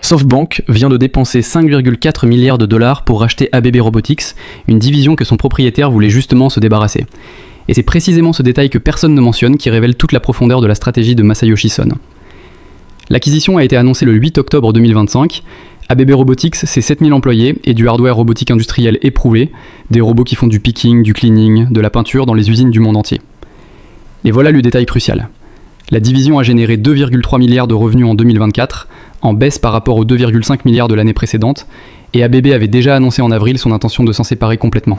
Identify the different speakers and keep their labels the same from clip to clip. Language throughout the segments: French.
Speaker 1: SoftBank vient de dépenser 5,4 milliards de dollars pour racheter ABB Robotics, une division que son propriétaire voulait justement se débarrasser. Et c'est précisément ce détail que personne ne mentionne qui révèle toute la profondeur de la stratégie de Masayoshi Son. L'acquisition a été annoncée le 8 octobre 2025. ABB Robotics, c'est 7000 employés et du hardware robotique industriel éprouvé, des robots qui font du picking, du cleaning, de la peinture dans les usines du monde entier. Et voilà le détail crucial. La division a généré 2,3 milliards de revenus en 2024, en baisse par rapport aux 2,5 milliards de l'année précédente, et ABB avait déjà annoncé en avril son intention de s'en séparer complètement.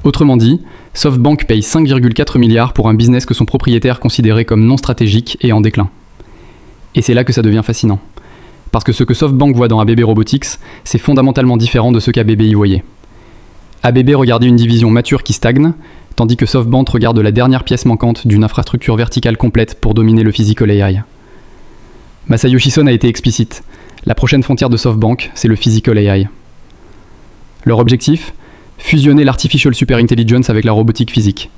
Speaker 1: Autrement dit, SoftBank paye 5,4 milliards pour un business que son propriétaire considérait comme non stratégique et en déclin. Et c'est là que ça devient fascinant. Parce que ce que SoftBank voit dans ABB Robotics, c'est fondamentalement différent de ce qu'ABB y voyait. ABB regardait une division mature qui stagne, tandis que SoftBank regarde la dernière pièce manquante d'une infrastructure verticale complète pour dominer le physical AI. Masayoshi Son a été explicite. La prochaine frontière de SoftBank, c'est le physical AI. Leur objectif ? Fusionner l'artificial superintelligence avec la robotique physique.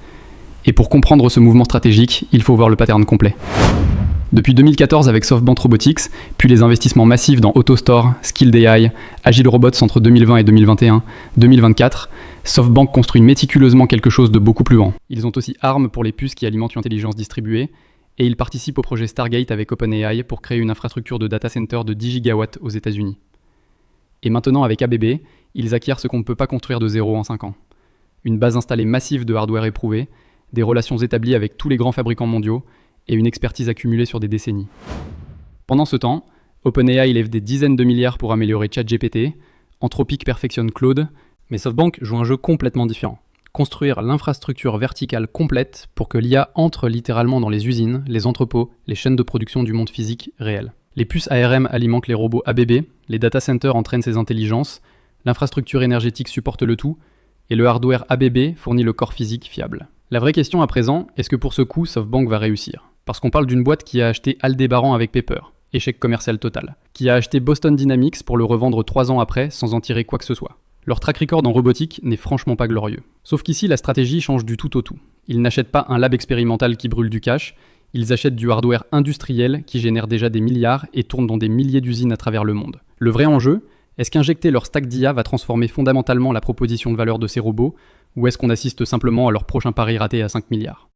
Speaker 1: Et pour comprendre ce mouvement stratégique, il faut voir le pattern complet. Depuis 2014 avec SoftBank Robotics, puis les investissements massifs dans AutoStore, Skilled AI, Agile Robots entre 2020 et 2021, 2024, SoftBank construit méticuleusement quelque chose de beaucoup plus grand. Ils ont aussi ARM pour les puces qui alimentent une intelligence distribuée, et ils participent au projet Stargate avec OpenAI pour créer une infrastructure de data center de 10 gigawatts aux États-Unis. Et maintenant avec ABB, ils acquièrent ce qu'on ne peut pas construire de zéro en 5 ans. Une base installée massive de hardware éprouvé, des relations établies avec tous les grands fabricants mondiaux, et une expertise accumulée sur des décennies. Pendant ce temps, OpenAI lève des dizaines de milliards pour améliorer ChatGPT, Anthropic perfectionne Claude, mais SoftBank joue un jeu complètement différent. Construire l'infrastructure verticale complète pour que l'IA entre littéralement dans les usines, les entrepôts, les chaînes de production du monde physique réel. Les puces ARM alimentent les robots ABB, les data centers entraînent ces intelligences, l'infrastructure énergétique supporte le tout, et le hardware ABB fournit le corps physique fiable. La vraie question à présent, est-ce que pour ce coup, SoftBank va réussir ? Parce qu'on parle d'une boîte qui a acheté Aldebaran avec Pepper, échec commercial total, qui a acheté Boston Dynamics pour le revendre 3 ans après sans en tirer quoi que ce soit. Leur track record en robotique n'est franchement pas glorieux. Sauf qu'ici, la stratégie change du tout au tout. Ils n'achètent pas un lab expérimental qui brûle du cash, ils achètent du hardware industriel qui génère déjà des milliards et tourne dans des milliers d'usines à travers le monde. Le vrai enjeu, est-ce qu'injecter leur stack d'IA va transformer fondamentalement la proposition de valeur de ces robots, ou est-ce qu'on assiste simplement à leur prochain pari raté à 5 milliards ?